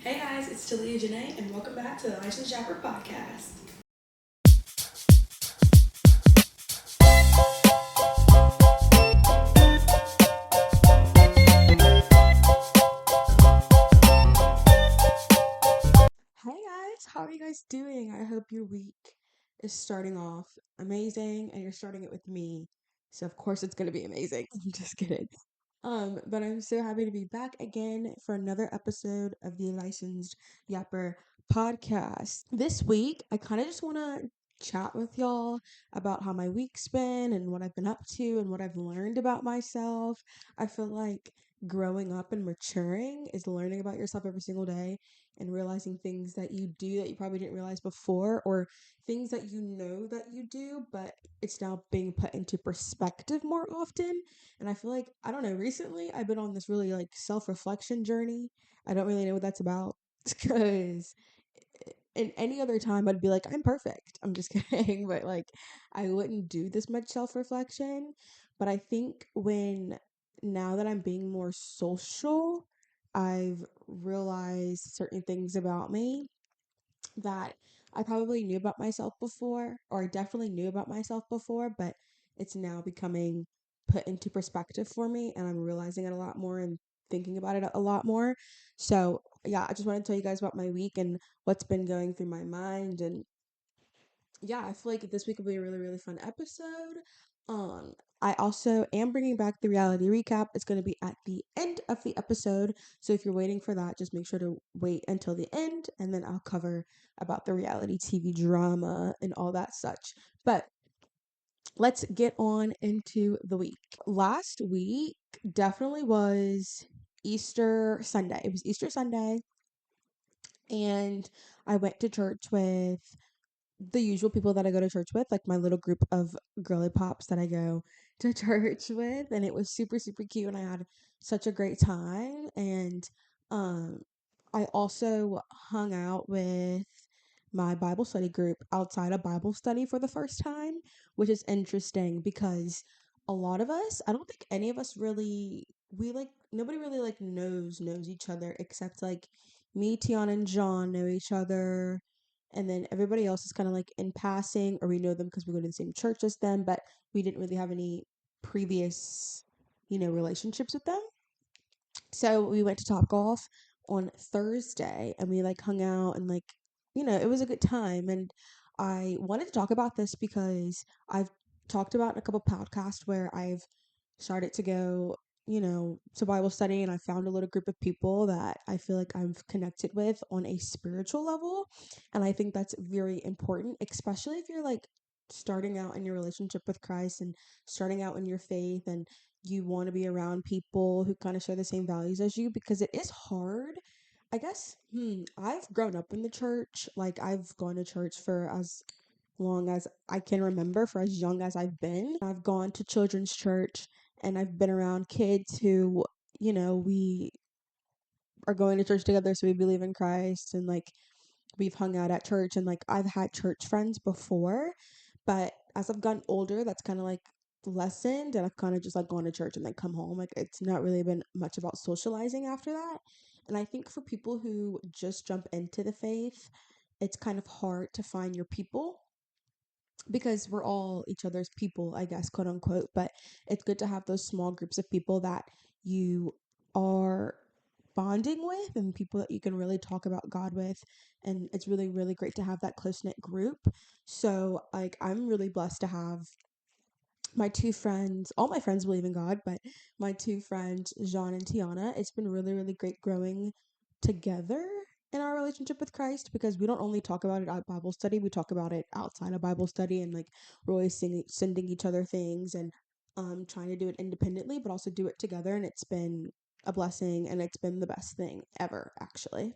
Hey guys, it's Talia Janae, and welcome back to the Licensed Yapper podcast. Hey guys, how are you guys doing? I hope your week is starting off amazing and you're starting it with me. So of course it's gonna be amazing. I'm just kidding. But I'm so happy to be back again for another episode of the Licensed Yapper podcast. This week, I kind of just want to chat with y'all about how my week's been and what I've been up to and what I've learned about myself. I feel like growing up and maturing is learning about yourself every single day and realizing things that you do that you probably didn't realize before, or things that you know that you do, but it's now being put into perspective more often. And I feel like, I don't know, recently I've been on this really like self reflection journey. I don't really know what that's about because in any other time I'd be like, I'm perfect. I'm just kidding. But like, I wouldn't do this much self reflection. But I think now that I'm being more social, I've realized certain things about me that I probably knew about myself before, or I definitely knew about myself before, but it's now becoming put into perspective for me, and I'm realizing it a lot more and thinking about it a lot more. So, yeah, I just want to tell you guys about my week and what's been going through my mind. And yeah, I feel like this week will be a really, really fun episode. Um, I also am bringing back the reality recap. It's going to be at the end of the episode. So if you're waiting for that, just make sure to wait until the end, and then I'll cover about the reality TV drama and all that such. But let's get on into the week. Last week definitely was Easter Sunday. It was Easter Sunday, and I went to church with the usual people that I go to church with, like my little group of girly pops that I go to church with, and it was super super cute, and I had such a great time. And um I also hung out with my Bible study group outside of Bible study for the first time, which is interesting because a lot of us, I don't think any of us really, we like, nobody really like knows each other except like me, Tiana, and John know each other, and then everybody else is kind of like in passing, or we know them because we go to the same church as them, but we didn't really have any previous, relationships with them. So we went to Top Golf on Thursday, and we like hung out, and like, it was a good time. And I wanted to talk about this because I've talked about in a couple podcasts where I've started to go, to Bible study, and I found a little group of people that I feel like I've connected with on a spiritual level. And I think that's very important, especially if you're like starting out in your relationship with Christ and starting out in your faith, and you want to be around people who kind of share the same values as you, because it is hard. I guess, I've grown up in the church. Like, I've gone to church for as long as I can remember, for as young as I've been. I've gone to children's church, and I've been around kids who, we are going to church together, so we believe in Christ, and like we've hung out at church, and like I've had church friends before, but as I've gotten older, that's kind of like lessened, and I've kind of just like gone to church and like come home. Like, it's not really been much about socializing after that. And I think for people who just jump into the faith, it's kind of hard to find your people, because we're all each other's people, I guess, quote unquote. But it's good to have those small groups of people that you are bonding with, and people that you can really talk about God with. And it's really, really great to have that close knit group. So, like, I'm really blessed to have my two friends. All my friends believe in God, but my two friends, Jean and Tiana, it's been really, really great growing together in our relationship with Christ, because we don't only talk about it at Bible study, we talk about it outside of Bible study, and like we're always sending each other things, and trying to do it independently, but also do it together. And it's been a blessing, and it's been the best thing ever, actually,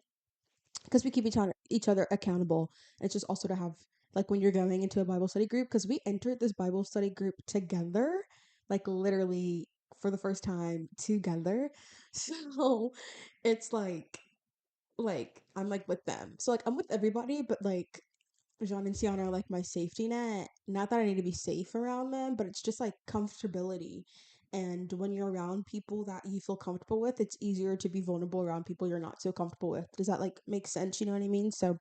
because we keep each other accountable. And it's just also to have, like, when you're going into a Bible study group, because we entered this Bible study group together, like literally for the first time together. So it's like I'm like with them. So like I'm with everybody, but like Jean and Ciara are like my safety net. Not that I need to be safe around them, but it's just like comfortability. And when you're around people that you feel comfortable with, it's easier to be vulnerable around people you're not so comfortable with. Does that like make sense? You know what I mean? So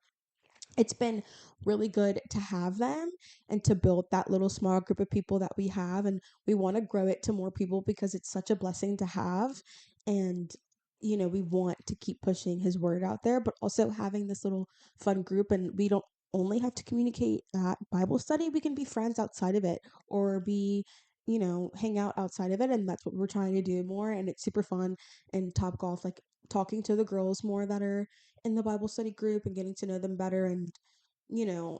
it's been really good to have them and to build that little small group of people that we have, and we want to grow it to more people because it's such a blessing to have. And we want to keep pushing his word out there, but also having this little fun group. And we don't only have to communicate at Bible study, we can be friends outside of it, or be hang out outside of it. And that's what we're trying to do more, and it's super fun. And Top Golf, like talking to the girls more that are in the Bible study group and getting to know them better, and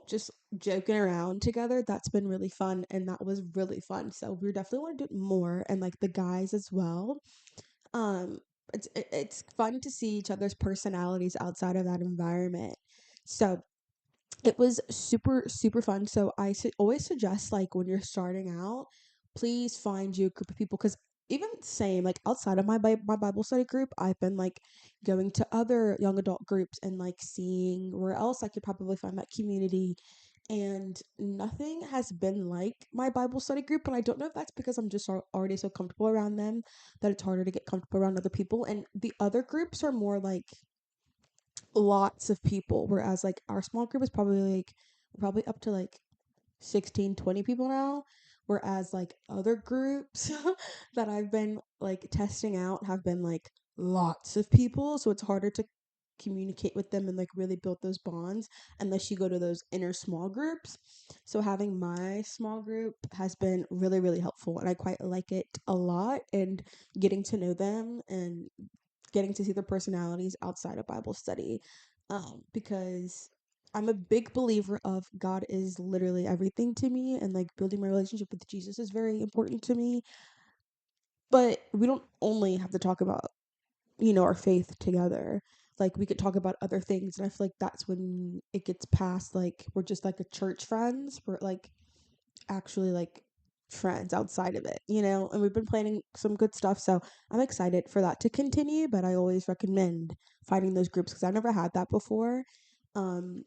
just joking around together. That's been really fun, and that was really fun. So we definitely want to do it more, and like the guys as well. Um it's fun to see each other's personalities outside of that environment. So it was super super fun. So always suggest, like, when you're starting out, please find you a group of people, because even same, like, outside of my Bible study group, I've been like going to other young adult groups and like seeing where else I could probably find that community. And nothing has been like my Bible study group, and I don't know if that's because I'm just already so comfortable around them that it's harder to get comfortable around other people. And the other groups are more like lots of people, whereas like our small group is probably up to like 16, 20 people now, whereas like other groups that I've been like testing out have been like lots of people, so it's harder to communicate with them and like really build those bonds unless you go to those inner small groups. So having my small group has been really really helpful, and I quite like it a lot, and getting to know them and getting to see their personalities outside of Bible study. Because I'm a big believer of God is literally everything to me, and like building my relationship with Jesus is very important to me. But we don't only have to talk about, our faith together. Like, we could talk about other things, and I feel like that's when it gets past like we're just like a church friends. We're like actually like friends outside of it. And we've been planning some good stuff, so I'm excited for that to continue. But I always recommend finding those groups because I've never had that before. um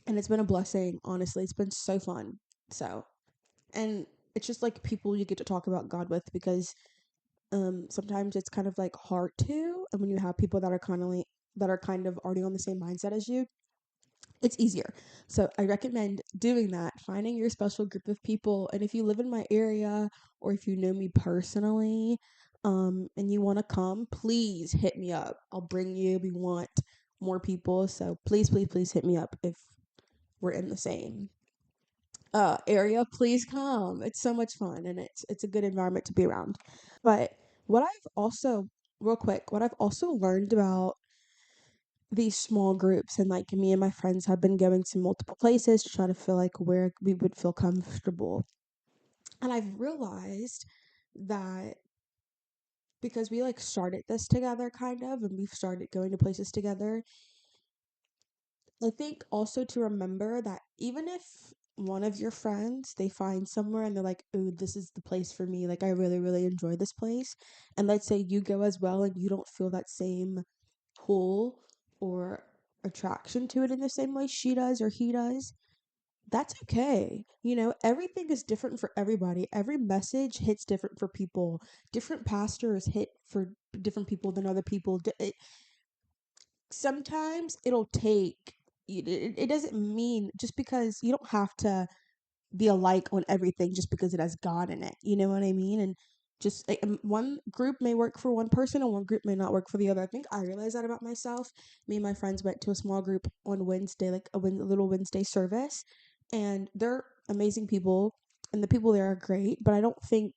and it's been a blessing, honestly. It's been so fun. So, and it's just like people you get to talk about God with, because sometimes it's kind of like hard to, and when you have people that are kind of already on the same mindset as you, it's easier. So I recommend doing that, finding your special group of people. And if you live in my area, or if you know me personally, and you want to come, please hit me up. I'll bring you. We want more people. So please, please, please hit me up if we're in the same area. Please come. It's so much fun, and it's a good environment to be around. But what I've also real quick, what I've also learned about these small groups, and like me and my friends have been going to multiple places to try to feel like where we would feel comfortable. And I've realized that because we like started this together kind of, and we've started going to places together, I think also to remember that even if one of your friends, they find somewhere and they're like, "Ooh, this is the place for me. Like, I really really enjoy this place." And let's say you go as well and you don't feel that same pull or attraction to it in the same way she does or he does, that's okay. Everything is different for everybody. Every message hits different for people. Different pastors hit for different people than other people. Sometimes it'll take, it doesn't mean just because you don't have to be alike on everything just because it has God in it. You know what I mean? And just like, one group may work for one person and one group may not work for the other. I think I realized that about myself. Me and my friends went to a small group on Wednesday, like a little Wednesday service, and they're amazing people, and the people there are great. But I don't think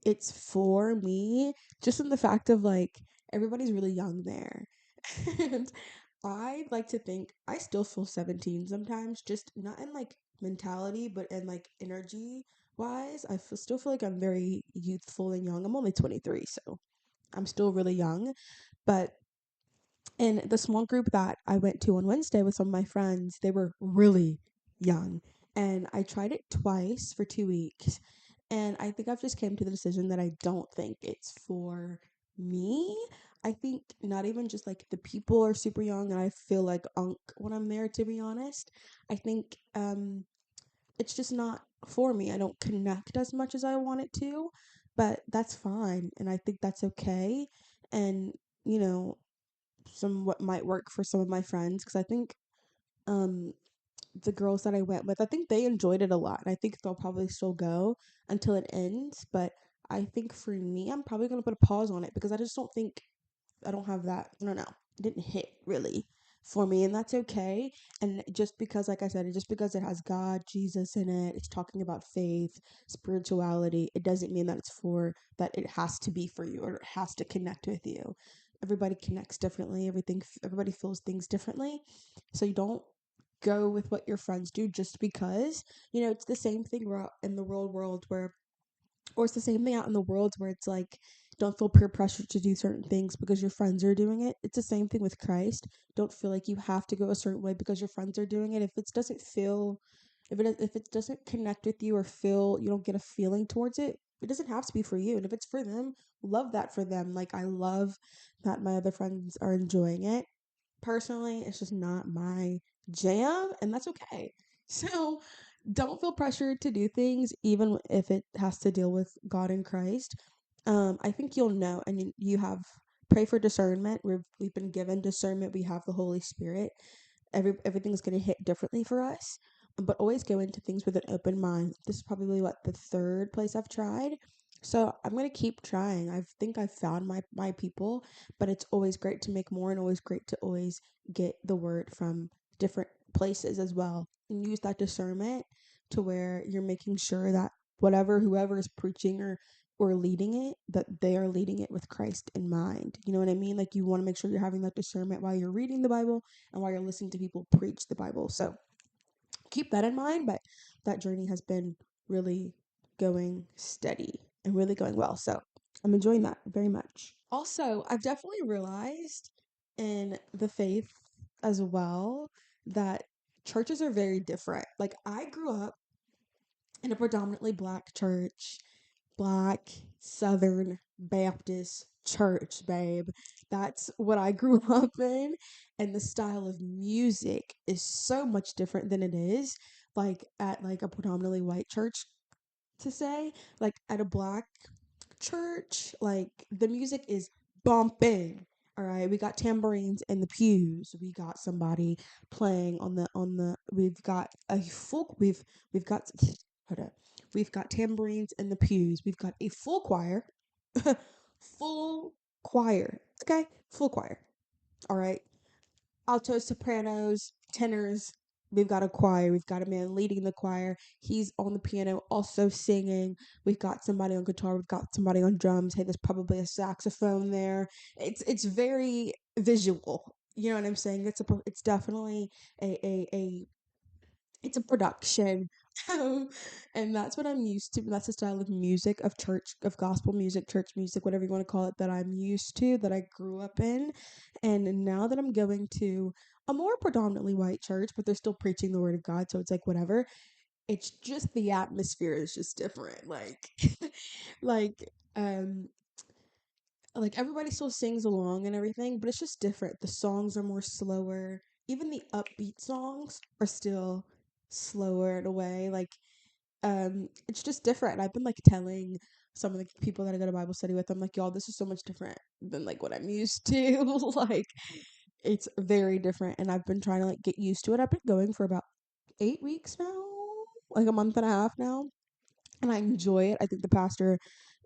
it's for me, just in the fact of like everybody's really young there. And I like to think I still feel 17 sometimes, just not in like mentality, but in like energy wise. Still feel like I'm very youthful and young. I'm only 23, so I'm still really young. But in the small group that I went to on Wednesday with some of my friends, they were really young. And I tried it twice for 2 weeks. And I think I've just came to the decision that I don't think it's for me. I think not even just like the people are super young and I feel like unk when I'm there, to be honest. I think it's just not for me. I don't connect as much as I want it to. but that's fine. And I think that's okay. And, you know, some what might work for some of my friends because I think um the girls that I went with, I think they enjoyed it a lot. And I think they'll probably still go until it ends. But I think for me, I'm probably going to put a pause on it because I just don't think I don't have that. I don't know. It didn't hit really for me, and that's okay. And just because, like I said, just because it has God, Jesus in it, it's talking about faith, spirituality, it doesn't mean that it's for that it has to be for you or it has to connect with you. Everybody connects differently. Everybody feels things differently. So you don't go with what your friends do just because, it's the same thing in the real world where or it's the same thing out in the world where it's like, don't feel peer pressure to do certain things because your friends are doing it. It's the same thing with Christ. Don't feel like you have to go a certain way because your friends are doing it. If it doesn't connect with you or feel you don't get a feeling towards it, it doesn't have to be for you. And if it's for them, love that for them. Like I love that my other friends are enjoying it. Personally, it's just not my jam, and that's okay. So don't feel pressured to do things, even if it has to deal with God and Christ. I think you'll know, and you have pray for discernment. We've been given discernment. We have the Holy Spirit. Everything's gonna hit differently for us, but always go into things with an open mind. This is probably what the third place I've tried. So I'm gonna keep trying. I think I've found my people, but it's always great to make more and always great to always get the word from different places as well and use that discernment to where you're making sure that whoever is preaching or leading it, that they are leading it with Christ in mind. You know what I mean? Like you want to make sure you're having that discernment while you're reading the Bible and while you're listening to people preach the Bible. So keep that in mind, but that journey has been really going steady and really going well. So I'm enjoying that very much. Also, I've definitely realized in the faith as well that churches are very different. Like I grew up in a predominantly black church, black Southern Baptist church, babe. That's what I grew up in. And the style of music is so much different than it is like at like a predominantly white church to say. Like at a black church, like the music is bumping. All right, we got tambourines in the pews. We got somebody playing on the. We've got hold up. We've got tambourines in the pews. We've got a full choir, full choir. Okay, full choir. All right, altos, sopranos, tenors. We've got a choir. We've got a man leading the choir. He's on the piano, also singing. We've got somebody on guitar. We've got somebody on drums. Hey, there's probably a saxophone there. It's very visual. You know what I'm saying? It's definitely a it's a production. And that's what I'm used to. That's the style of music of church, of gospel music, church music, whatever you want to call it, that I'm used to, that I grew up in. And now that I'm going to a more predominantly white church, but they're still preaching the word of God, so it's like whatever. It's just the atmosphere is just different. Like um like everybody still sings along and everything, but it's just different. The songs are more slower. Even the upbeat songs are still slower in a way. It's just different. I've been like telling some of the people that I go to Bible study with, I'm like, y'all, this is so much different than like what I'm used to. Like it's very different and I've been trying to like get used to it. I've been going for about 8 weeks now, like a month and a half now, and I enjoy it. I think the pastor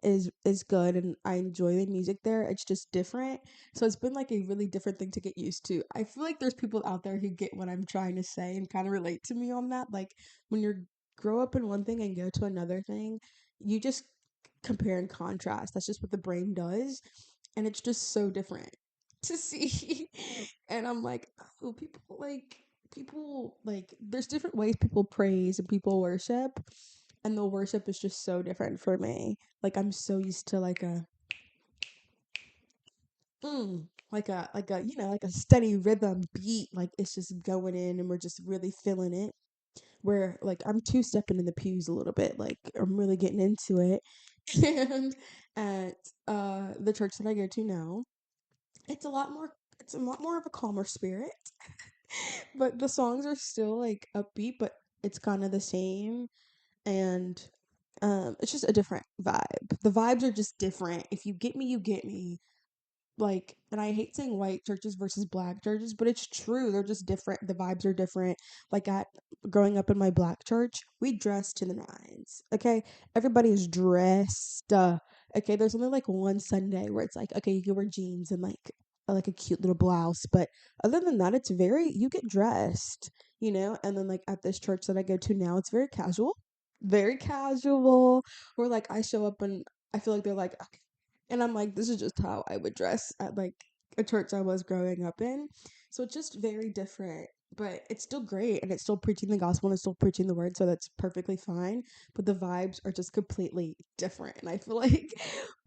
is good and I enjoy the music there. It's just different. So it's been like a really different thing to get used to. I feel like there's people out there who get what I'm trying to say and kind of relate to me on that. Like when you grow up in one thing and go to another thing, you just compare and contrast. That's just what the brain does. And it's just so different to see. And I'm like, oh, people like there's different ways people praise and people worship, and the worship is just so different for me. Like I'm so used to like a like a steady rhythm beat, like it's just going in and we're just really feeling it. Where like I'm two stepping in the pews a little bit, like I'm really getting into it. And at the church that I go to now, it's a lot more of a calmer spirit. But the songs are still like upbeat, but it's kind of the same. And It's just a different vibe. The vibes are just different. If you get me, you get me. Like, and I hate saying white churches versus black churches, but it's true. They're just different. The vibes are different. Like at growing up in my black church, we dressed to the nines. Okay, everybody is dressed. Okay, there's only like one Sunday where it's like, okay, you can wear jeans and like a cute little blouse, but other than that, it's very you get dressed, you know. And then like at this church that I go to now, it's very casual, very casual. Where like I show up and I feel like they're like, and I'm like, this is just how I would dress at like a church I was growing up in. So it's just very different, but it's still great and it's still preaching the gospel and it's still preaching the word. So that's perfectly fine. But the vibes are just completely different. And I feel like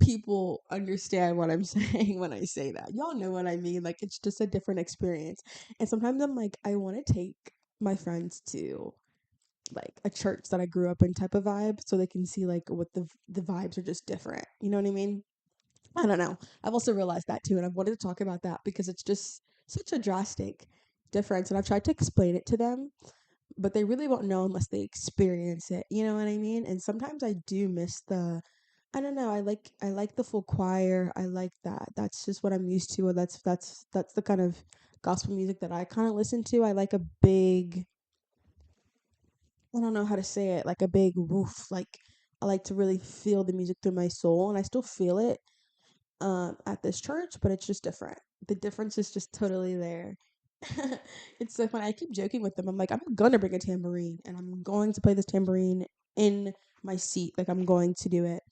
people understand what I'm saying when I say that. Y'all know what I mean. Like it's just a different experience. And sometimes I'm like, I want to take my friends to like a church that I grew up in type of vibe so they can see like what the vibes are just different. You know what I mean? I don't know. I've also realized that too, and I've wanted to talk about that because it's just such a drastic difference. And I've tried to explain it to them, but they really won't know unless they experience it. You know what I mean? And sometimes I do miss the. I don't know. I like the full choir. I like that. That's just what I'm used to. And that's the kind of gospel music that I kind of listen to. I like a big. I don't know how to say it. Like a big woof. Like I like to really feel the music through my soul, and I still feel it at this church, but it's just different. The difference is just totally there. It's so funny. I keep joking with them. I'm like, I'm gonna bring a tambourine and I'm going to play this tambourine in my seat. Like I'm going to do it.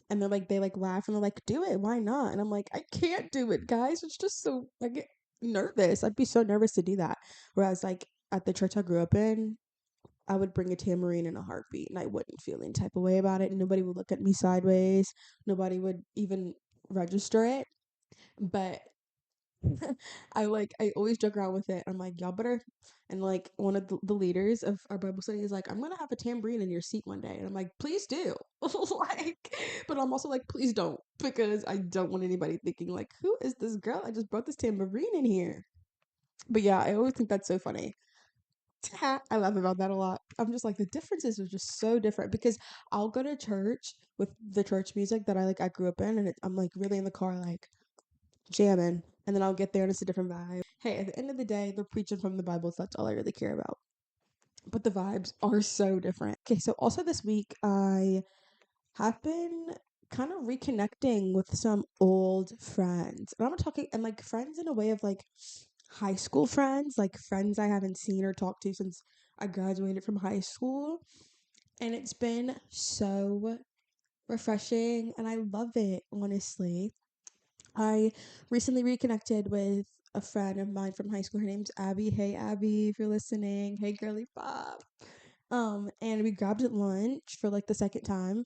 And they're like they like laugh and they're like, do it, why not? And I'm like, I can't do it, guys. It's just so I get nervous. I'd be so nervous to do that. Whereas like at the church I grew up in, I would bring a tambourine in a heartbeat and I wouldn't feel any type of way about it. Nobody would look at me sideways. Nobody would even register it. But I always joke around with it. I'm like, y'all better and like one of the leaders of our Bible study is like, I'm gonna have a tambourine in your seat one day. And I'm like, please do. Like but I'm also like, please don't, because I don't want anybody thinking like, who is this girl? I just brought this tambourine in here. But yeah, I always think that's so funny. I laugh about that a lot. I'm just like the differences are just so different because I'll go to church with the church music that I grew up in, and I'm like really in the car like jamming, and then I'll get there and it's a different vibe. Hey, at the end of the day, they're preaching from the Bible, so that's all I really care about. But the vibes are so different. Okay, so also this week I have been kind of reconnecting with some old friends, and I'm talking and like friends in a way of like high school friends, like friends I haven't seen or talked to since I graduated from high school. And it's been so refreshing and I love it, honestly. I recently reconnected with a friend of mine from high school. Her name's Abby. Hey Abby, if you're listening. Hey girly pop. And we grabbed at lunch for like the second time.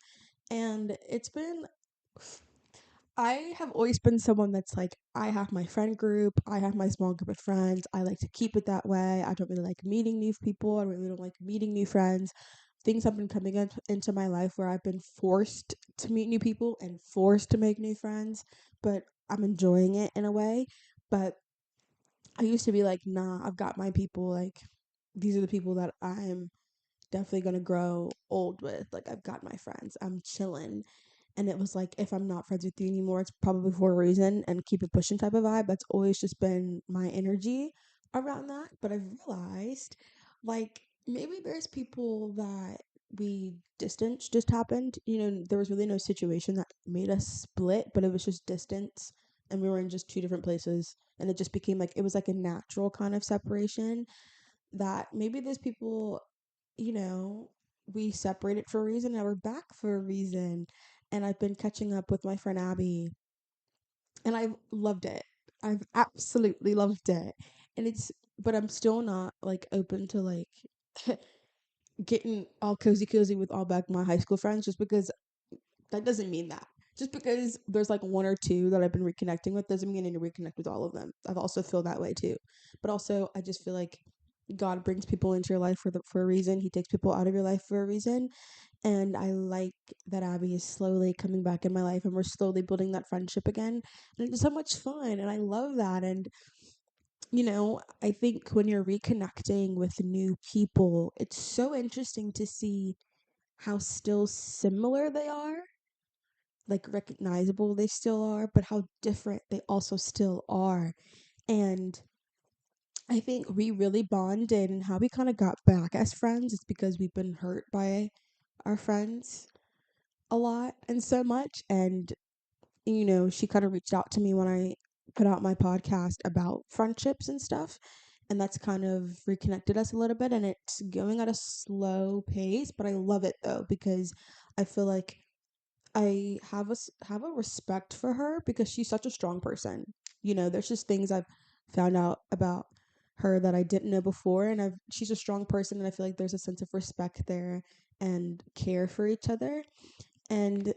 And it's been I have always been someone that's like, I have my friend group, I have my small group of friends. I like to keep it that way. I don't really like meeting new people. I really don't like meeting new friends. Things have been coming into my life where I've been forced to meet new people and forced to make new friends, but I'm enjoying it in a way. But I used to be like, nah, I've got my people. Like, these are the people that I'm definitely gonna grow old with. Like, I've got my friends. I'm chilling. And it was like, if I'm not friends with you anymore, it's probably for a reason and keep it pushing type of vibe. That's always just been my energy around that. But I've realized, like, maybe there's people that we distance just happened. You know, there was really no situation that made us split, but it was just distance. And we were in just two different places. And it just became like, it was like a natural kind of separation that maybe there's people, you know, we separated for a reason and we're back for a reason. And I've been catching up with my friend Abby and I've loved it. I've absolutely loved it. And but I'm still not like open to like getting all cozy with all back my high school friends just because that doesn't mean that. Just because there's like one or two that I've been reconnecting with doesn't mean I need to reconnect with all of them. I've also feel that way too. But also I just feel like God brings people into your life for a reason. He takes people out of your life for a reason. And I like that Abby is slowly coming back in my life and we're slowly building that friendship again. And it's so much fun and I love that. And I think when you're reconnecting with new people, it's so interesting to see how still similar they are, like recognizable they still are, but how different they also still are. And I think we really bonded, and how we kind of got back as friends is because we've been hurt by our friends a lot and so much. And, she kind of reached out to me when I put out my podcast about friendships and stuff. And that's kind of reconnected us a little bit. And it's going at a slow pace, but I love it though, because I feel like I have a respect for her because she's such a strong person. There's just things I've found out about her that I didn't know before, and she's a strong person, and I feel like there's a sense of respect there and care for each other. And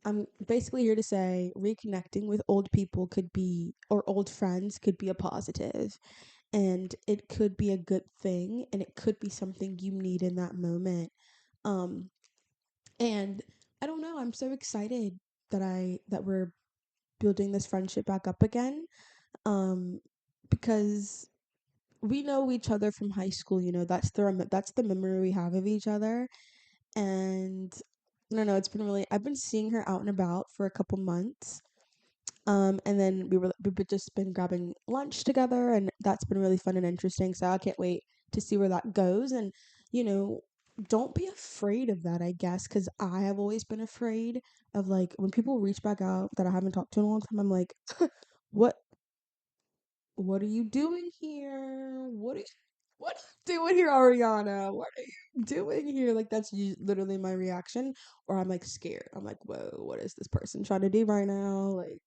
I'm basically here to say reconnecting with old people could be, or old friends could be, a positive, and it could be a good thing, and it could be something you need in that moment. Um and I don't know, I'm so excited that we're building this friendship back up again. Um because we know each other from high school, that's the memory we have of each other. And I don't know, I've been seeing her out and about for a couple months. And then we've just been grabbing lunch together, and that's been really fun and interesting. So I can't wait to see where that goes. And you know, don't be afraid of that, I guess, because I have always been afraid of, like, when people reach back out that I haven't talked to in a long time. I'm like, what what are you doing here? What are you doing here, Ariana? What are you doing here? Like, that's literally my reaction. Or I'm like scared. I'm like, whoa, what is this person trying to do right now? Like,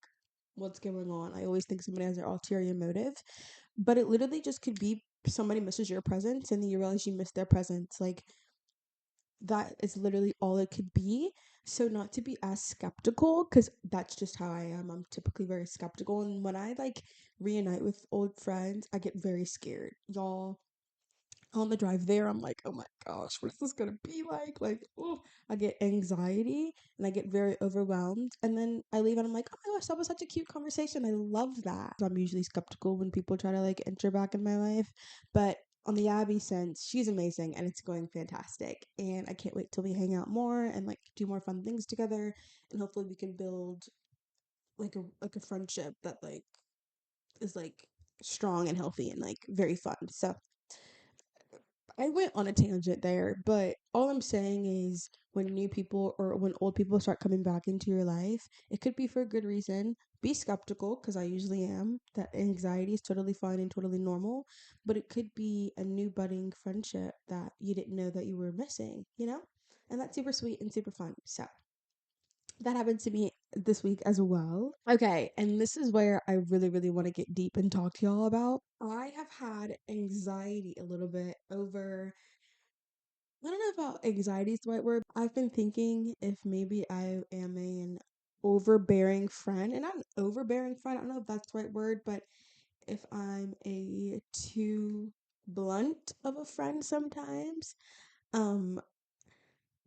what's going on? I always think somebody has their ulterior motive, but it literally just could be somebody misses your presence and then you realize you missed their presence. Like, that is literally all it could be. So not to be as skeptical, because that's just how I am. I'm typically very skeptical, and when I like reunite with old friends, I get very scared. Y'all, on the drive there, I'm like, oh my gosh, what is this gonna be like? Like, oh, I get anxiety and I get very overwhelmed. And then I leave and I'm like, oh my gosh, that was such a cute conversation. I love that. I'm usually skeptical when people try to like enter back in my life. But on the Abby sense, she's amazing and it's going fantastic. And I can't wait till we hang out more and like do more fun things together. And hopefully we can build like a friendship that like is like strong and healthy and like very fun. So I went on a tangent there, but all I'm saying is when new people or when old people start coming back into your life, it could be for a good reason. Be skeptical, because I usually am. That anxiety is totally fine and totally normal, but it could be a new budding friendship that you didn't know that you were missing? And that's super sweet and super fun. So that happened to me this week as well. Okay, and this is where I really, really want to get deep and talk to y'all about. I have had anxiety a little bit over, I don't know about anxiety is the right word. I've been thinking if maybe I am an overbearing friend, and not an overbearing friend, I don't know if that's the right word, but if I'm a too blunt of a friend sometimes. Um,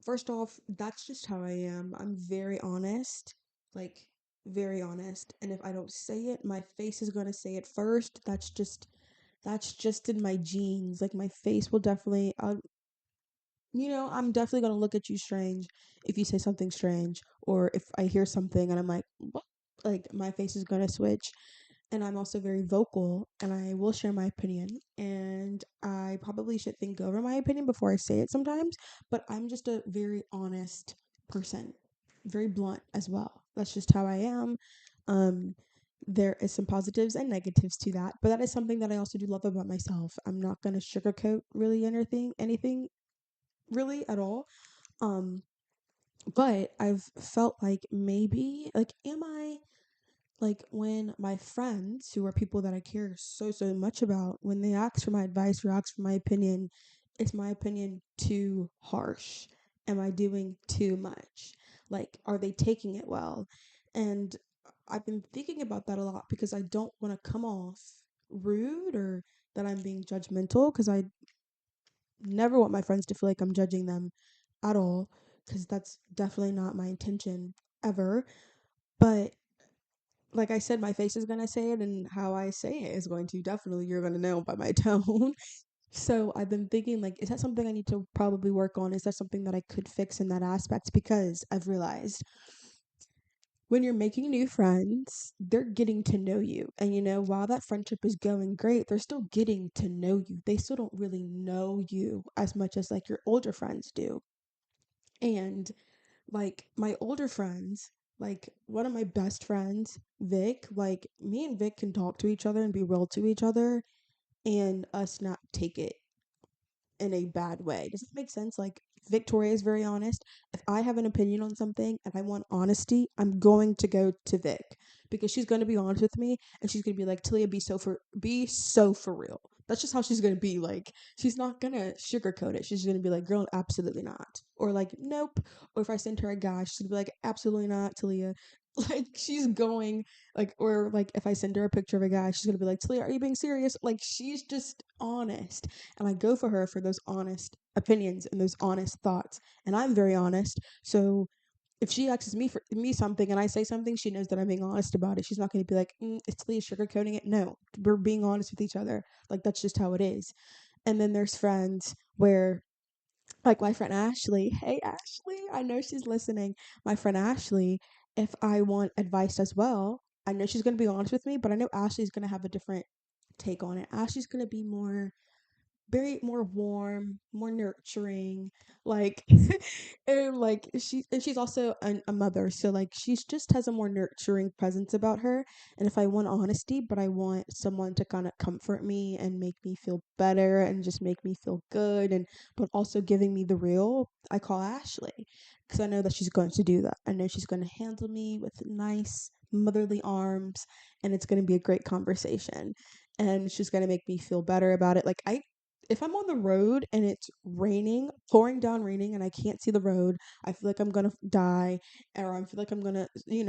First off, that's just how I am. I'm very honest, like very honest. And if I don't say it, my face is gonna say it first. That's just in my genes. Like, my face will definitely, I'm definitely gonna look at you strange if you say something strange, or if I hear something and I'm like, what? Like, my face is gonna switch. And I'm also very vocal, and I will share my opinion. And I probably should think over my opinion before I say it sometimes, but I'm just a very honest person, very blunt as well. That's just how I am. Um, there is some positives and negatives to that, but that is something that I also do love about myself. I'm not gonna sugarcoat really anything really at all. Um, but I've felt like maybe, like, am I, like, when my friends, who are people that I care so much about, when they ask for my advice or ask for my opinion, is my opinion too harsh? Am I doing too much? Like, are they taking it well? And I've been thinking about that a lot because I don't want to come off rude or that I'm being judgmental, because I never want my friends to feel like I'm judging them at all, because that's definitely not my intention ever. But like I said, my face is gonna say it, and how I say it is going to, definitely, you're gonna know by my tone. So I've been thinking, like, is that something I need to probably work on? Is that something that I could fix in that aspect? Because I've realized when you're making new friends, they're getting to know you. And while that friendship is going great, they're still getting to know you. They still don't really know you as much as like your older friends do. And like my older friends, like one of my best friends, Vic, like me and Vic can talk to each other and be real to each other and us not take it in a bad way. Does that make sense? Like Victoria is very honest. If I have an opinion on something and I want honesty, I'm going to go to Vic because she's going to be honest with me and she's going to be like, "Talia, be so for real." That's just how she's going to be. Like she's not going to sugarcoat it. She's going to be like, "Girl, absolutely not." Or like, "Nope." Or if I send her a guy, she's going to be like, "Absolutely not, Talia." Like she's going like, or like if I send her a picture of a guy, she's gonna be like, "Talia, are you being serious?" Like she's just honest, and I go for her for those honest opinions and those honest thoughts. And I'm very honest. So if she asks me for me something and I say something, she knows that I'm being honest about it. She's not going to be like, "It's Leah sugarcoating it." No, we're being honest with each other. Like that's just how it is. And then there's friends where, like my friend Ashley. Hey Ashley, I know she's listening. My friend Ashley, if I want advice as well, I know she's going to be honest with me, but I know Ashley's going to have a different take on it. Ashley's going to be more warm, more nurturing, like and like she's also a mother, so like she's just has a more nurturing presence about her. And if I want honesty, but I want someone to kind of comfort me and make me feel better and just make me feel good and but also giving me the real, I call Ashley because I know that she's going to do that. I know she's going to handle me with nice motherly arms and it's going to be a great conversation and she's going to make me feel better about it. Like I if I'm on the road and it's raining, pouring down raining, and I can't see the road, I feel like I'm gonna die, or I feel like I'm gonna,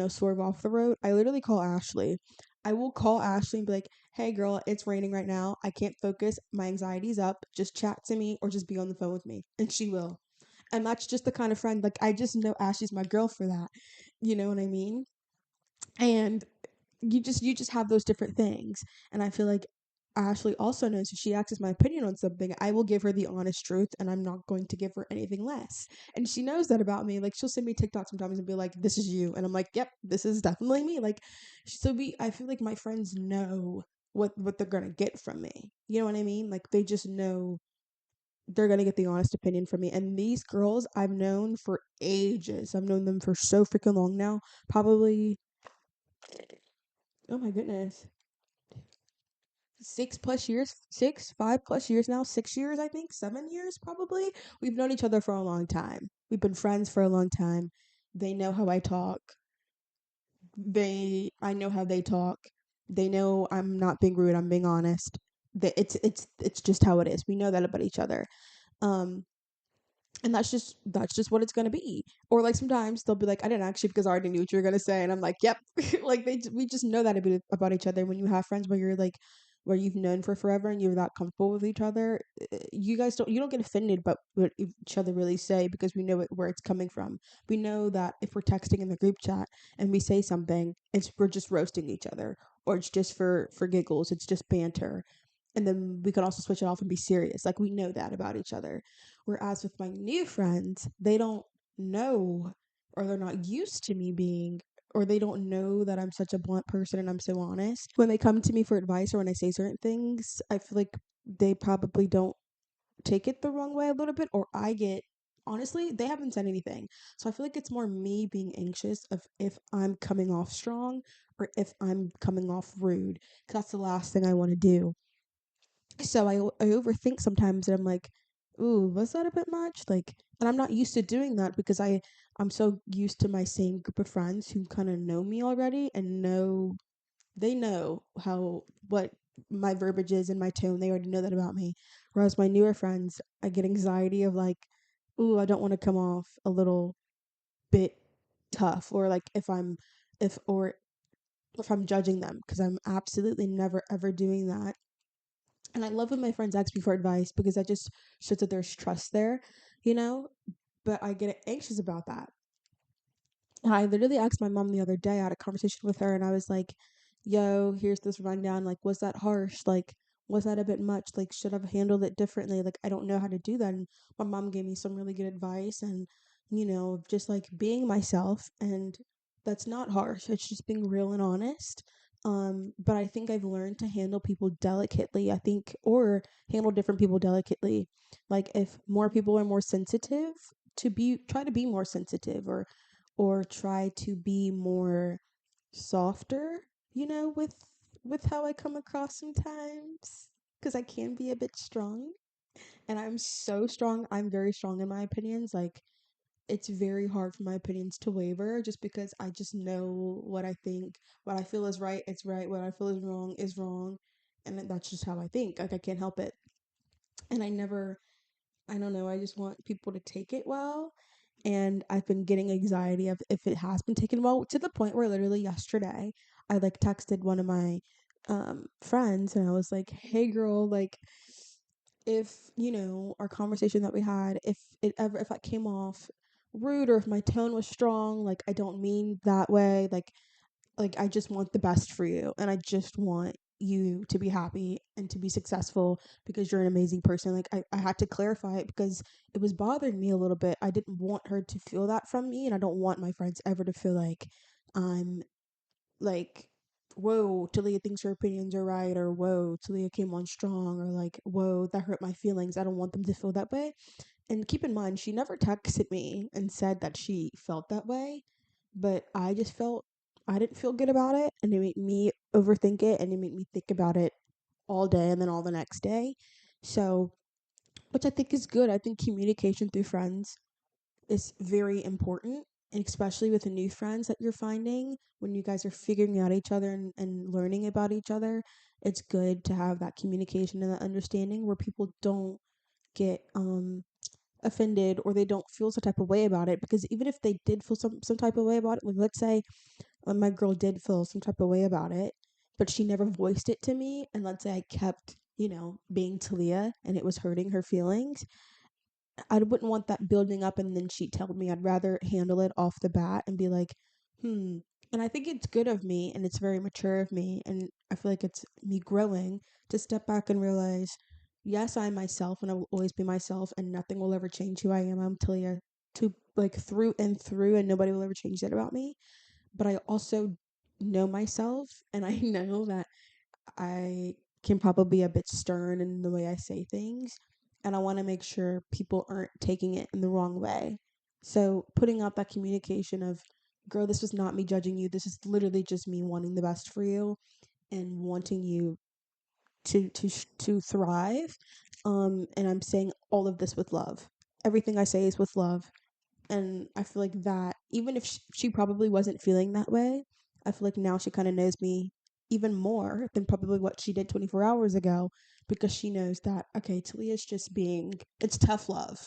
swerve off the road. I literally call Ashley. I will call Ashley and be like, "Hey, girl, it's raining right now. I can't focus. My anxiety's up. Just chat to me or just be on the phone with me," and she will. And that's just the kind of friend like I just know Ashley's my girl for that. You know what I mean? And you just have those different things, and I feel like Ashley also knows if she asks my opinion on something, I will give her the honest truth and I'm not going to give her anything less. And she knows that about me. Like she'll send me TikTok sometimes and be like, "This is you," and I'm like, "Yep, this is definitely me." Like so we I feel like my friends know what they're gonna get from me. You know what I mean? Like they just know they're gonna get the honest opinion from me. And these girls I've known for ages. I've known them for so freaking long now. Probably, oh my goodness, 6 plus years, 5 plus years now, 6 years, I think, 7 years probably. We've known each other for a long time. We've been friends for a long time. They know how I talk. I know how they talk. They know I'm not being rude. I'm being honest. It's just how it is. We know that about each other. Um, and that's just what it's gonna be. Or like sometimes they'll be like, "I didn't actually because I already knew what you were gonna say," and I'm like, "Yep." Like we just know that about each other. When you have friends where you're like, where you've known for forever and you're that comfortable with each other, you don't get offended, but what each other really say because we know where it's coming from. We know that if we're texting in the group chat and we say something, we're just roasting each other, or it's just for giggles. It's just banter, and then we can also switch it off and be serious. Like we know that about each other. Whereas with my new friends, they don't know or they're not used to me being or they don't know that I'm such a blunt person and I'm so honest. When they come to me for advice or when I say certain things, I feel like they probably don't take it the wrong way a little bit or I get honestly, they haven't said anything. So I feel like it's more me being anxious of if I'm coming off strong or if I'm coming off rude. Cause that's the last thing I want to do. So I overthink sometimes and I'm like, ooh, was that a bit much? Like, and I'm not used to doing that because I'm so used to my same group of friends who kind of know me already and they know how what my verbiage is and my tone. They already know that about me. Whereas my newer friends, I get anxiety of like, ooh, I don't want to come off a little bit tough or like if I'm judging them because I'm absolutely never ever doing that. And I love when my friends ask me for advice because that just shows that there's trust there, you know? But I get anxious about that. And I literally asked my mom the other day, I had a conversation with her and I was like, yo, here's this rundown. Like, was that harsh? Like, was that a bit much? Like, should I've handled it differently? Like, I don't know how to do that. And my mom gave me some really good advice and, just like being myself. And that's not harsh. It's just being real and honest. But I think I've learned to handle people delicately, I think, or handle different people delicately. Like, if more people are more sensitive, try to be more sensitive, or try to be more softer, with how I come across sometimes, because I can be a bit strong, and I'm so strong. I'm very strong in my opinions. Like, it's very hard for my opinions to waver just because I just know what I think. What I feel is right, it's right. What I feel is wrong. And that's just how I think. Like, I can't help it. And I don't know, I just want people to take it well. And I've been getting anxiety of if it has been taken well, to the point where literally yesterday I like texted one of my friends and I was like, "Hey girl, like, if, our conversation that we had, if I came off rude or if my tone was strong, like, I don't mean that way. Like, I just want the best for you, and I just want you to be happy and to be successful because you're an amazing person." Like, I had to clarify it because it was bothering me a little bit. I didn't want her to feel that from me, and I don't want my friends ever to feel like I'm like, whoa, Talia thinks her opinions are right, or whoa, Talia came on strong, or like, whoa, that hurt my feelings. I don't want them to feel that way. And keep in mind, she never texted me and said that she felt that way, but I didn't feel good about it, and it made me overthink it, and it made me think about it all day and then all the next day. So, which I think is good. I think communication through friends is very important, and especially with the new friends that you're finding when you guys are figuring out each other and learning about each other. It's good to have that communication and that understanding where people don't get offended or they don't feel some type of way about it, because even if they did feel some type of way about it, like, let's say my girl did feel some type of way about it, but she never voiced it to me, and let's say I kept, being Talia and it was hurting her feelings, I wouldn't want that building up and then she tell me. I'd rather handle it off the bat and be like, hmm. And I think it's good of me and it's very mature of me. And I feel like it's me growing to step back and realize, yes, I'm myself and I will always be myself and nothing will ever change who I am. I'm Talia to like through and through, and nobody will ever change that about me. But I also know myself, and I know that I can probably be a bit stern in the way I say things, and I want to make sure people aren't taking it in the wrong way. So, putting out that communication of, girl, this was not me judging you. This is literally just me wanting the best for you and wanting you to thrive. And I'm saying all of this with love. Everything I say is with love, and I feel like that, even if she probably wasn't feeling that way, I feel like now she kind of knows me even more than probably what she did 24 hours ago, because she knows that, okay, Talia's just being, it's tough love.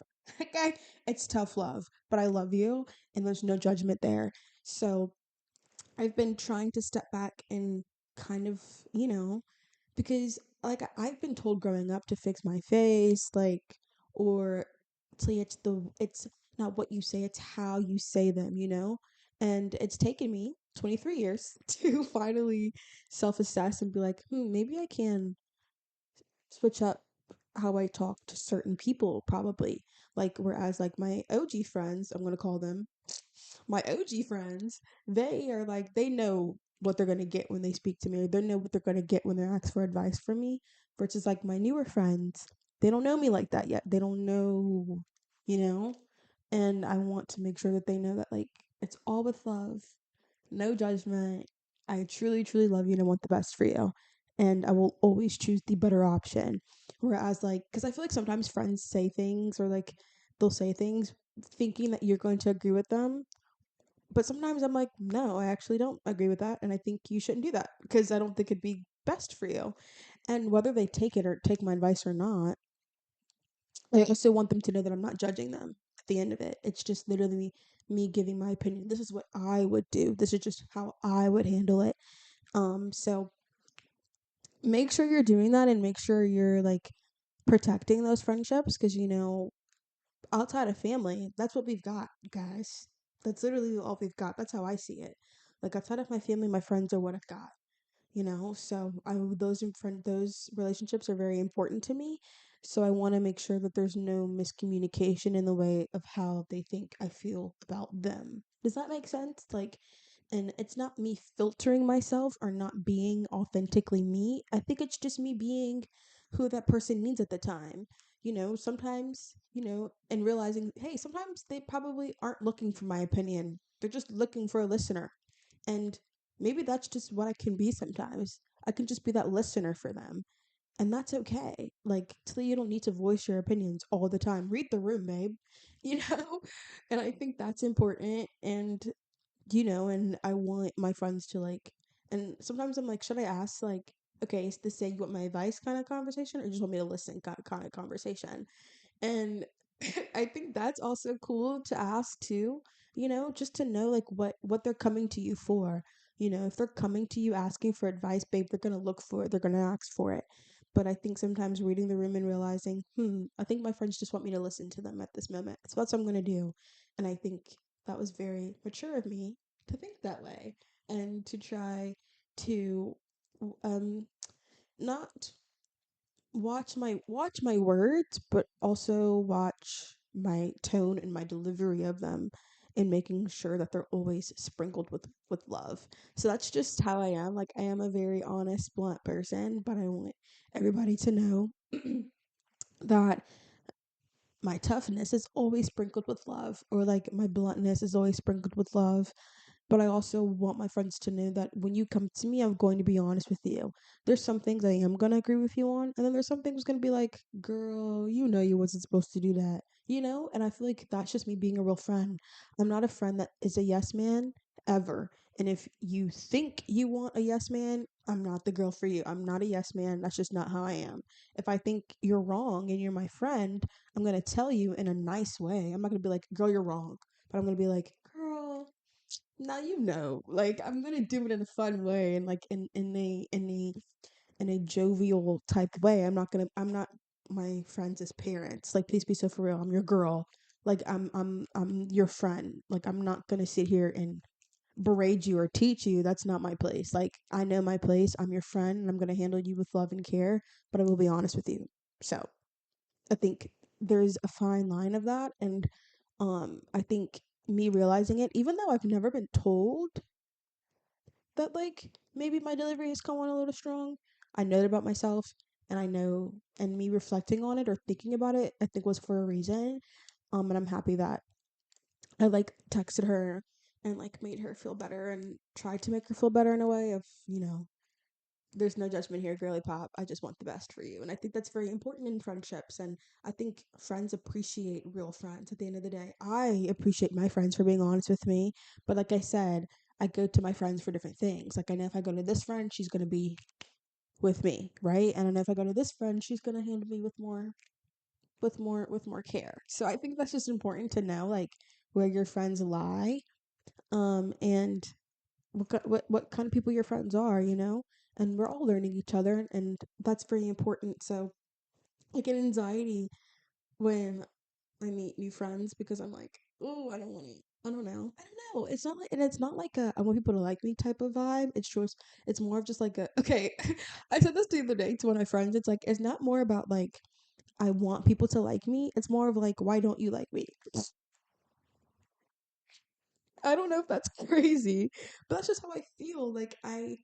Okay? It's tough love, but I love you and there's no judgment there. So I've been trying to step back and kind of, because like I've been told growing up to fix my face, like, or say it's not what you say, it's how you say them, and it's taken me 23 years to finally self-assess and be like, maybe I can switch up how I talk to certain people, probably. Like, whereas like my OG friends, I'm gonna call them my OG friends, they are like, they know what they're gonna get when they speak to me, or they know what they're gonna get when they ask for advice from me. Versus like my newer friends, they don't know me like that yet. They don't know, you know? And I want to make sure that they know that, like, it's all with love, no judgment. I truly, truly love you and I want the best for you. And I will always choose the better option. Whereas, like, because I feel like sometimes friends say things, or like they'll say things thinking that you're going to agree with them, but sometimes I'm like, no, I actually don't agree with that. And I think you shouldn't do that because I don't think it'd be best for you. And whether they take it or take my advice or not, I also want them to know that I'm not judging them at the end of it. It's just literally me giving my opinion. This is what I would do. This is just how I would handle it. So make sure you're doing that and make sure you're like protecting those friendships, because outside of family, that's what we've got, guys. That's literally all we've got. That's how I see it. Like, outside of my family, my friends are what I've got. So those relationships are very important to me. So I want to make sure that there's no miscommunication in the way of how they think I feel about them. Does that make sense? Like, and it's not me filtering myself or not being authentically me. I think it's just me being who that person needs at the time. Sometimes, and realizing, hey, sometimes they probably aren't looking for my opinion. They're just looking for a listener. And maybe that's just what I can be sometimes. I can just be that listener for them. And that's okay. Like, till you don't need to voice your opinions all the time. Read the room, babe. You know? And I think that's important. And I want my friends to like, and sometimes I'm like, should I ask, like, okay, is this say you want my advice kind of conversation or just want me to listen kind of conversation? And I think that's also cool to ask too, just to know like what they're coming to you for. If they're coming to you asking for advice, babe, they're going to look for it, they're going to ask for it. But I think sometimes reading the room and realizing, I think my friends just want me to listen to them at this moment. So that's what I'm going to do. And I think that was very mature of me to think that way and to try to um not watch my words, but also watch my tone and my delivery of them, and making sure that they're always sprinkled with love. So that's just how I am. Like, I am a very honest, blunt person, but I want everybody to know that my toughness is always sprinkled with love, or like my bluntness is always sprinkled with love. But I also want my friends to know that when you come to me, I'm going to be honest with you. There's some things I am going to agree with you on, and then there's some things going to be like, girl, you wasn't supposed to do that, And I feel like that's just me being a real friend. I'm not a friend that is a yes man ever. And if you think you want a yes man, I'm not the girl for you. I'm not a yes man. That's just not how I am. If I think you're wrong and you're my friend, I'm going to tell you in a nice way. I'm not going to be like, girl, you're wrong. But I'm going to be like, girl, now like, I'm gonna do it in a fun way, and like in a jovial type way. I'm not my friends as parents. Like, please be so for real. I'm your girl. Like, I'm your friend. Like, I'm not gonna sit here and berate you or teach you. That's not my place. Like, I know my place. I'm your friend, and I'm gonna handle you with love and care. But I will be honest with you. So I think there's a fine line of that, and I think me realizing it, even though I've never been told that, like, maybe my delivery has come on a little strong, I know that about myself, and I know, and me reflecting on it or thinking about it, I think was for a reason. And I'm happy that I like texted her and like made her feel better and tried to make her feel better in a way of, there's no judgment here, girly pop. I just want the best for you. And I think that's very important in friendships. And I think friends appreciate real friends at the end of the day. I appreciate my friends for being honest with me. But like I said, I go to my friends for different things. Like, I know if I go to this friend, she's going to be with me, right? And I know if I go to this friend, she's going to handle me with more care. So I think that's just important to know, like, where your friends lie. And what kind of people your friends are, and we're all learning each other, and that's very important. So I get anxiety when I meet new friends because I'm like, oh, I don't want to. I don't know. It's not like a I want people to like me type of vibe. It's more of just like a okay. I said this the other day to one of my friends. It's like, it's not more about like I want people to like me. It's more of like, why don't you like me? I don't know if that's crazy, but that's just how I feel. Like, I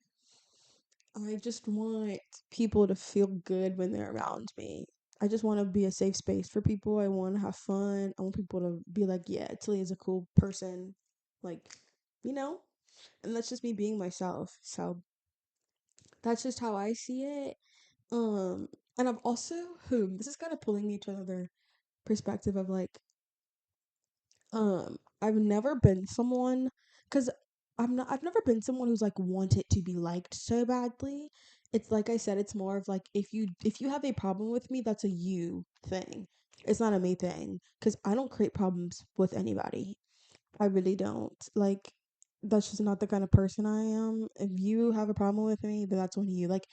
just want people to feel good when they're around me. I just want to be a safe space for people. I want to have fun. I want people to be like, yeah, Tilly is a cool person. Like, you know? And that's just me being myself. So that's just how I see it. Um, and I've also, this is kind of pulling me to another perspective of like, I've never been someone, because I've never been someone who's like wanted to be liked so badly. It's like I said, it's more of like, if you have a problem with me, that's a you thing. It's not a me thing, because I don't create problems with anybody. I really don't. Like, that's just not the kind of person I am. If you have a problem with me, then that's on you. Like,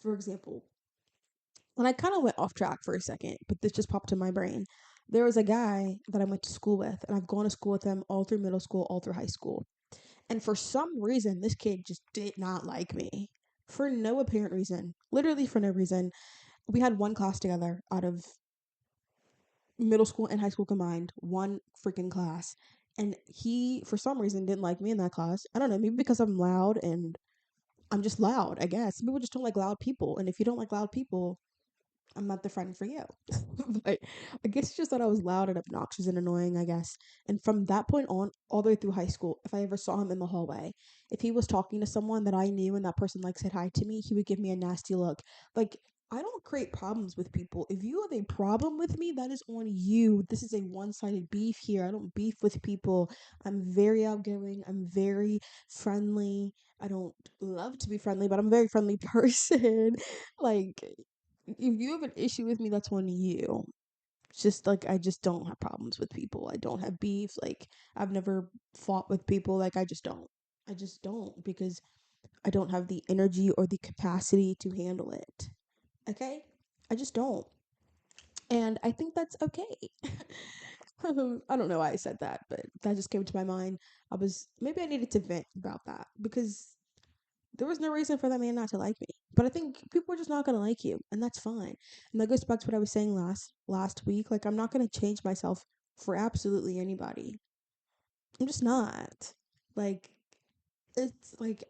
for example, and I kind of went off track for a second, but this just popped in my brain. There was a guy that I went to school with, and I've gone to school with him all through middle school, all through high school. And for some reason, this kid just did not like me. for no apparent reason. Literally for no reason. We had one class together out of middle school and high school combined, one freaking class. And he, for some reason, didn't like me in that class. I don't know, maybe because I'm loud and I'm just loud, I guess. People just don't like loud people. And if you don't like loud people, I'm not the friend for you. But I guess it's just that I was loud and obnoxious and annoying, I guess. And from that point on, all the way through high school, if I ever saw him in the hallway, if he was talking to someone that I knew and that person like said hi to me, he would give me a nasty look. Like, I don't create problems with people. If you have a problem with me, that is on you. This is a one-sided beef here. I don't beef with people. I'm very outgoing. I'm very friendly. I don't love to be friendly, but I'm a very friendly person. Like, if you have an issue with me, that's on you. It's just like I just don't have problems with people. I don't have beef. Like I've never fought with people. Like I just don't. I just don't because I don't have the energy or the capacity to handle it. Okay? I just don't. And I think that's okay. I don't know why I said that, but that just came to my mind. Maybe I needed to vent about that because there was no reason for that man not to like me. But I think people are just not gonna like you, and that's fine. And that goes back to what I was saying last week. Like I'm not gonna change myself for absolutely anybody. I'm just not. Like it's like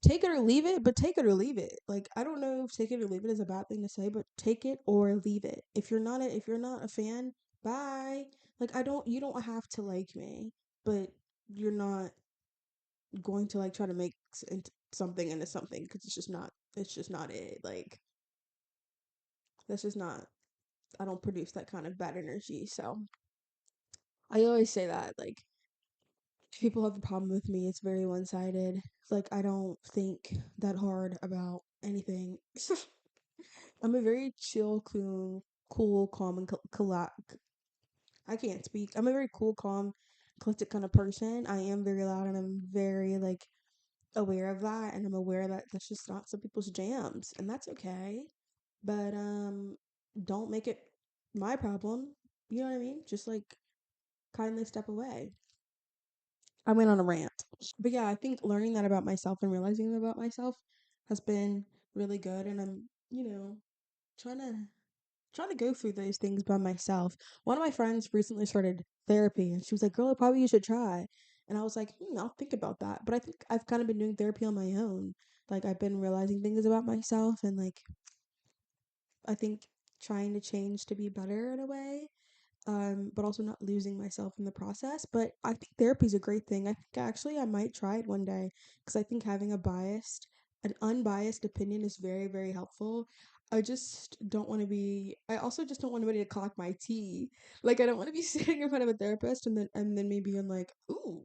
take it or leave it, but take it or leave it. Like I don't know if take it or leave it is a bad thing to say, but take it or leave it. If you're not a fan, bye. Like I don't you don't have to like me, but you're not going to like try to make something into something because it's just not it. Like that's just not I don't produce that kind of bad energy. So I always say that like if people have a problem with me, it's very one-sided. Like I don't think that hard about anything. I'm a very chill, cool, calm, and I can't speak. I'm a very cool, calm, collected kind of person. I am very loud and I'm very like aware of that, and I'm aware that that's just not some people's jams, and that's okay. But don't make it my problem. You know what I mean? Just like kindly step away. I went on a rant. But yeah, I think learning that about myself and realizing that about myself has been really good, and I'm, trying to trying to go through those things by myself. One of my friends recently started therapy and she was like, "Girl, probably you should try." And I was like, I'll think about that." But I think I've kind of been doing therapy on my own. Like I've been realizing things about myself and like I think trying to change to be better in a way, but also not losing myself in the process. But I think therapy is a great thing. I think actually I might try it one day because I think having an unbiased opinion is very, very helpful. I also just don't want anybody to clock my tea. Like, I don't want to be sitting in front of a therapist and then me being like, ooh,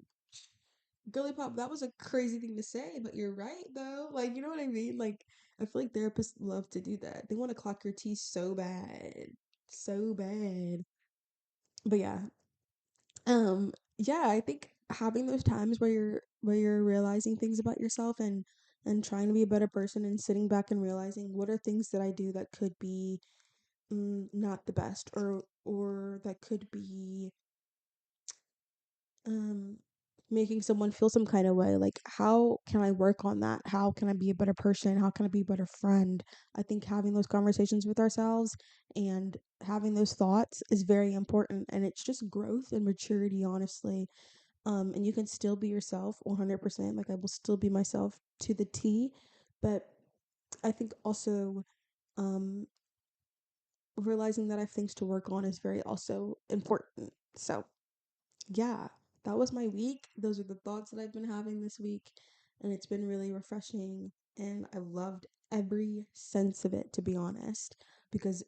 girly pop, that was a crazy thing to say, but you're right though. Like, you know what I mean? Like, I feel like therapists love to do that. They want to clock your tea so bad. So bad. But yeah, I think having those times where you're realizing things about yourself and trying to be a better person and sitting back and realizing what are things that I do that could be not the best or that could be um making someone feel some kind of way. Like how can I work on that? How can I be a better person? How can I be a better friend? I think having those conversations with ourselves and having those thoughts is very important, and it's just growth and maturity, honestly. And you can still be yourself 100%. Like I will still be myself to the T, but I think also um realizing that I have things to work on is very also important. So yeah, that was my week. Those are the thoughts that I've been having this week, and it's been really refreshing. And I've loved every sense of it, to be honest, because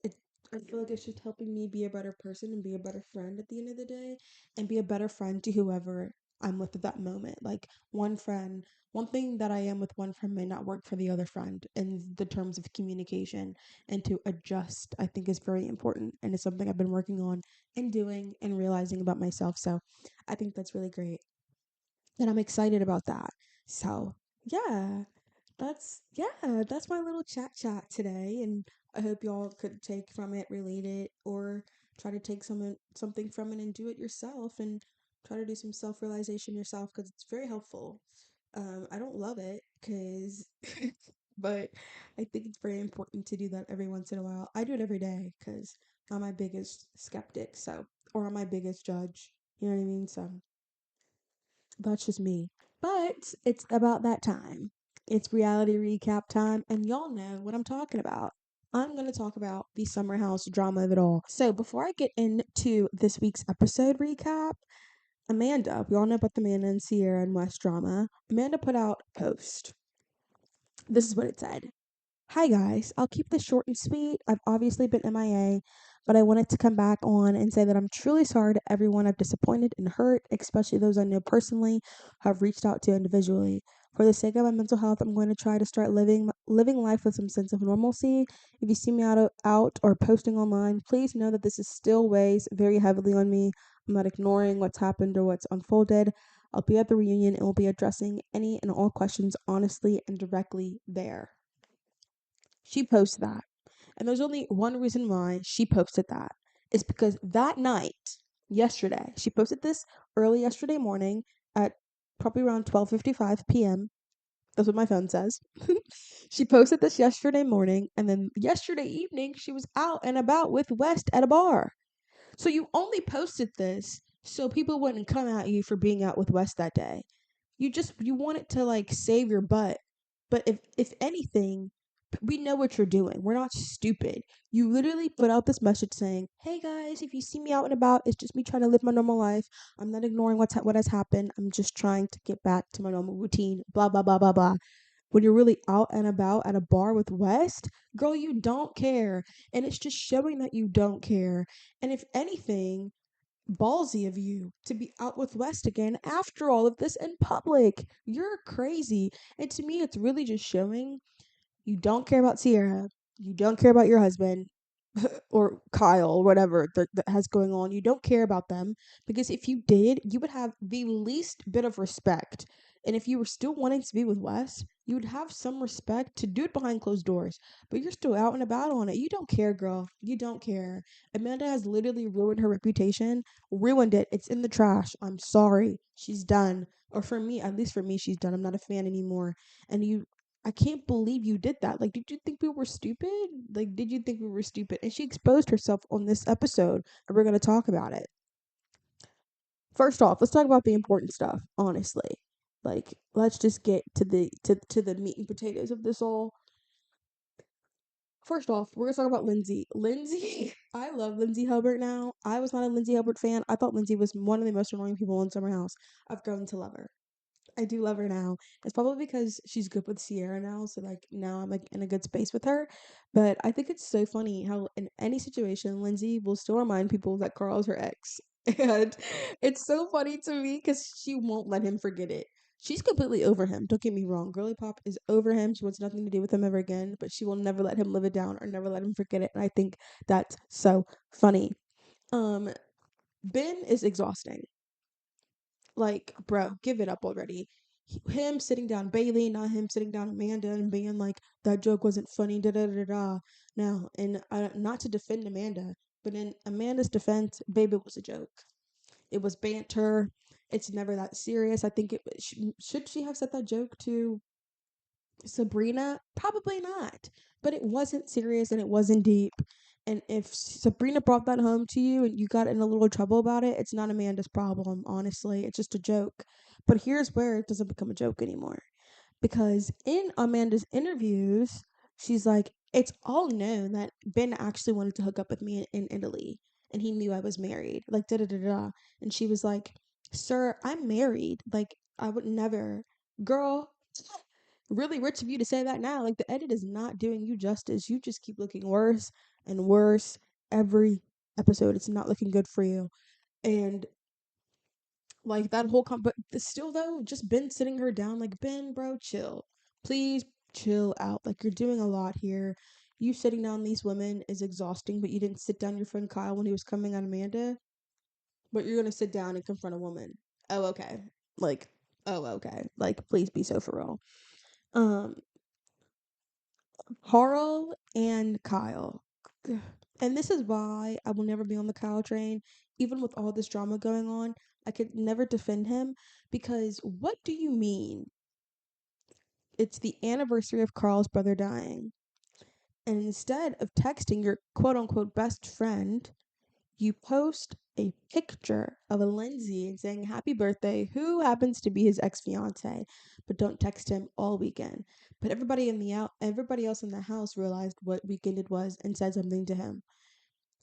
I feel like it's just helping me be a better person and be a better friend at the end of the day, and be a better friend to whoever I'm with at that moment. Like one thing that I am with one friend may not work for the other friend in the terms of communication, and to adjust, I think is very important, and it's something I've been working on and doing and realizing about myself. So I think that's really great. And I'm excited about that. So yeah, that's my little chat today. And I hope y'all could take from it, relate it, or try to take something from it and do it yourself and try to do some self realization yourself because it's very helpful. I don't love it because, but I think it's very important to do that every once in a while. I do it every day because I'm my biggest skeptic, so, or I'm my biggest judge. You know what I mean? So that's just me. But it's about that time. It's reality recap time, and y'all know what I'm talking about. I'm going to talk about the summer house drama of it all. So, before I get into this week's episode recap, Amanda, we all know about the Amanda and Ciara and West drama. Amanda put out a post. This is what it said. Hi guys, I'll keep this short and sweet. I've obviously been MIA, but I wanted to come back on and say that I'm truly sorry to everyone I've disappointed and hurt, especially those I know personally have reached out to individually. For the sake of my mental health, I'm going to try to start living life with some sense of normalcy. If you see me out or posting online, please know that this is still weighs very heavily on me. I'm not ignoring what's happened or what's unfolded. I'll be at the reunion and will be addressing any and all questions honestly and directly there. She posted that. And there's only one reason why she posted that. Is because that night, yesterday, she posted this early yesterday morning at probably around 12:55 p.m. That's what my phone says. She posted this yesterday morning, and then yesterday evening she was out and about with West at a bar. So you only posted this so people wouldn't come at you for being out with West that day. You want it to like save your butt. But if anything, we know what you're doing. We're not stupid. You literally put out this message saying, "Hey guys, if you see me out and about, it's just me trying to live my normal life. I'm not ignoring what has happened. I'm just trying to get back to my normal routine." Blah blah blah blah blah. When you're really out and about at a bar with West, girl, you don't care, and it's just showing that you don't care. And if anything, ballsy of you to be out with West again after all of this in public. You're crazy. And to me, it's really just showing you don't care about Ciara. You don't care about your husband or Kyle or whatever that has going on. You don't care about them because if you did, you would have the least bit of respect. And if you were still wanting to be with Wes, you would have some respect to do it behind closed doors. But you're still out and about on it. You don't care, girl. You don't care. Amanda has literally ruined her reputation, ruined it. It's in the trash. I'm sorry. She's done. Or for me, at least for me, she's done. I'm not a fan anymore. And I can't believe you did that. Like, did you think we were stupid? Like, did you think we were stupid? And she exposed herself on this episode, and we're going to talk about it. First off, let's talk about the important stuff, honestly. Like, let's just get to the meat and potatoes of this all. First off, we're gonna talk about Lindsay. Lindsay, I love Lindsay Hubbard now. I was not a Lindsay Hubbard fan. I thought Lindsay was one of the most annoying people in Summer House. I've grown to love her. I do love her now. It's probably because she's good with Ciara now, so like now I'm like in a good space with her. But I think it's so funny how in any situation, Lindsay will still remind people that Carl's her ex. And it's so funny to me because she won't let him forget it. She's completely over him. Don't get me wrong. Girly Pop is over him. She wants nothing to do with him ever again, but she will never let him live it down or never let him forget it. And I think that's so funny. Um, Ben is exhausting. Like, bro, give it up already. Him sitting down Bailey, not him sitting down Amanda and being like, that joke wasn't funny, da da da da. Now, and not to defend Amanda, but in Amanda's defense, baby, it was a joke. It was banter. It's never that serious. I think should she have said that joke to Sabrina? Probably not. But it wasn't serious and it wasn't deep. And if Sabrina brought that home to you and you got in a little trouble about it, it's not Amanda's problem, honestly. It's just a joke. But here's where it doesn't become a joke anymore. Because in Amanda's interviews, she's like, it's all known that Ben actually wanted to hook up with me in Italy and he knew I was married. Like, da da da da. And she was like, sir, I'm married. Like, I would never. Girl, really rich of you to say that now. Like the edit is not doing you justice. You just keep looking worse and worse every episode. It's not looking good for you. And like that whole but still though, just Ben sitting her down like, Ben, bro, chill. Please chill out. Like you're doing a lot here. You sitting down these women is exhausting, but you didn't sit down your friend Kyle when he was coming on Amanda. But you're gonna sit down and confront a woman. Oh, okay. Like, oh, okay. Like, please be so for real. Um, Harl and Kyle. And this is why I will never be on the Kyle train. Even with all this drama going on, I could never defend him because what do you mean? it's the anniversary of Carl's brother dying. And instead of texting your quote unquote best friend, you post a picture of a Lindsay and saying happy birthday, who happens to be his ex fiance, but don't text him all weekend. But everybody else in the house realized what weekend it was and said something to him.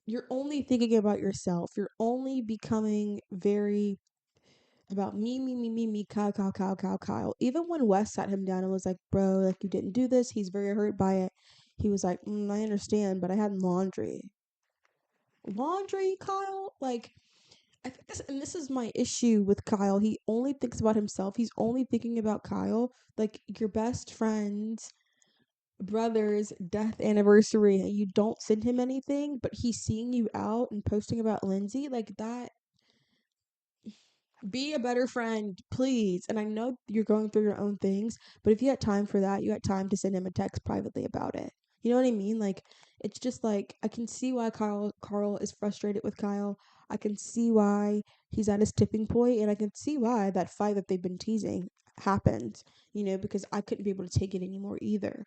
You're only thinking about yourself. You're only becoming very about me, Kyle, Kyle, Kyle, Kyle, Kyle. Even when Wes sat him down and was like, bro, like, you didn't do this, he's very hurt by it. He was like, I understand, but I had laundry. Laundry, Kyle? Like, I think this is my issue with Kyle. He only thinks about himself. He's only thinking about Kyle. Like, your best friend's brother's death anniversary, and you don't send him anything, but he's seeing you out and posting about Lindsay. Like, that, be a better friend, please. And I know you're going through your own things, but if you had time for that, you had time to send him a text privately about it. You know what I mean? Like, it's just like, I can see why Carl is frustrated with Kyle. I can see why he's at his tipping point, and I can see why that fight that they've been teasing happened. Because I couldn't be able to take it anymore either.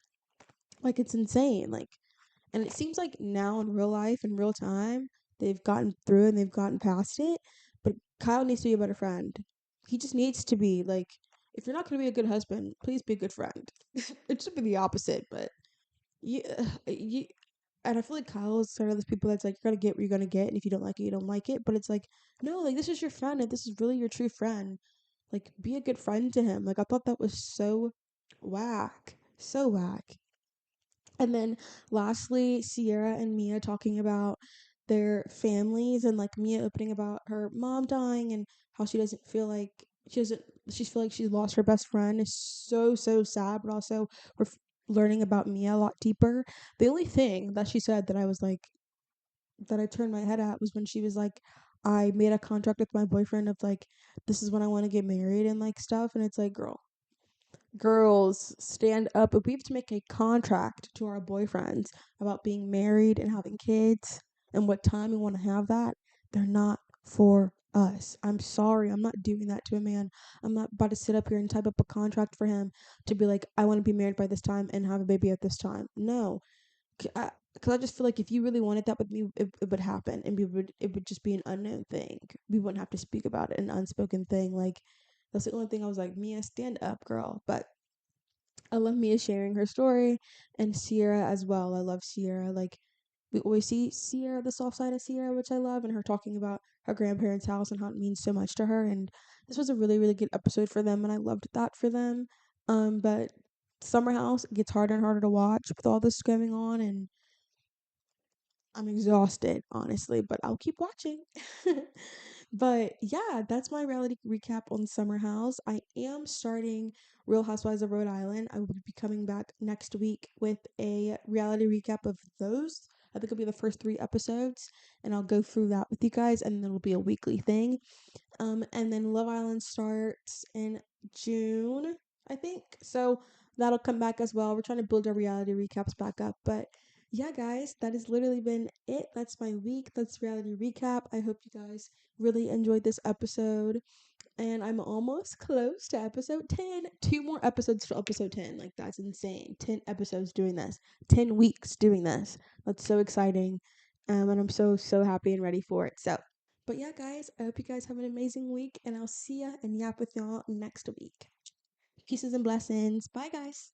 Like, it's insane. Like, and it seems like now in real life, in real time, they've gotten through and they've gotten past it. But Kyle needs to be a better friend. He just needs to be like, if you're not going to be a good husband, please be a good friend. It should be the opposite, but you, and I feel like Kyle is sort of those people that's like, you're going to get what you're going to get. And if you don't like it, you don't like it. But it's like, no, like, this is your friend. And this is really your true friend. Like, be a good friend to him. Like, I thought that was so whack. So whack. And then lastly, Ciara and Mia talking about their families, and like Mia opening about her mom dying and how she doesn't feel like she feel like she's lost her best friend is so sad, but also we're learning about Mia a lot deeper. The only thing that she said that I was like that I turned my head at was when she was like, I made a contract with my boyfriend of like, this is when I want to get married and like stuff, and it's like, girls, stand up. If we have to make a contract to our boyfriends about being married and having kids and what time we want to have that, they're not for us. I'm sorry. I'm not doing that to a man. I'm not about to sit up here and type up a contract for him to be like, I want to be married by this time and have a baby at this time. No. Because I just feel like if you really wanted that with me, it would happen, and it would just be an unknown thing. We wouldn't have to speak about it, an unspoken thing. Like, that's the only thing I was like, Mia, stand up, girl. But I love Mia sharing her story, and Ciara as well. I love Ciara. Like, we always see Ciara, the soft side of Ciara, which I love, and her talking about her grandparents' house and how it means so much to her. And this was a really, really good episode for them, and I loved that for them. But Summer House gets harder and harder to watch with all this going on, and I'm exhausted, honestly, but I'll keep watching. But yeah, that's my reality recap on Summer House. I am starting Real Housewives of Rhode Island. I will be coming back next week with a reality recap of those. I think it'll be the first 3 episodes, and I'll go through that with you guys, and then it'll be a weekly thing. And then Love Island starts in June, I think. So that'll come back as well. We're trying to build our reality recaps back up. But yeah, guys, that has literally been it. That's my week. That's reality recap. I hope you guys really enjoyed this episode. And I'm almost close to episode 10. 2 more episodes to episode 10. Like, that's insane. 10 episodes doing this. 10 weeks doing this. That's so exciting. And I'm so happy and ready for it. But yeah, guys, I hope you guys have an amazing week, and I'll see ya and yap with y'all next week. Pieces and blessings. Bye, guys.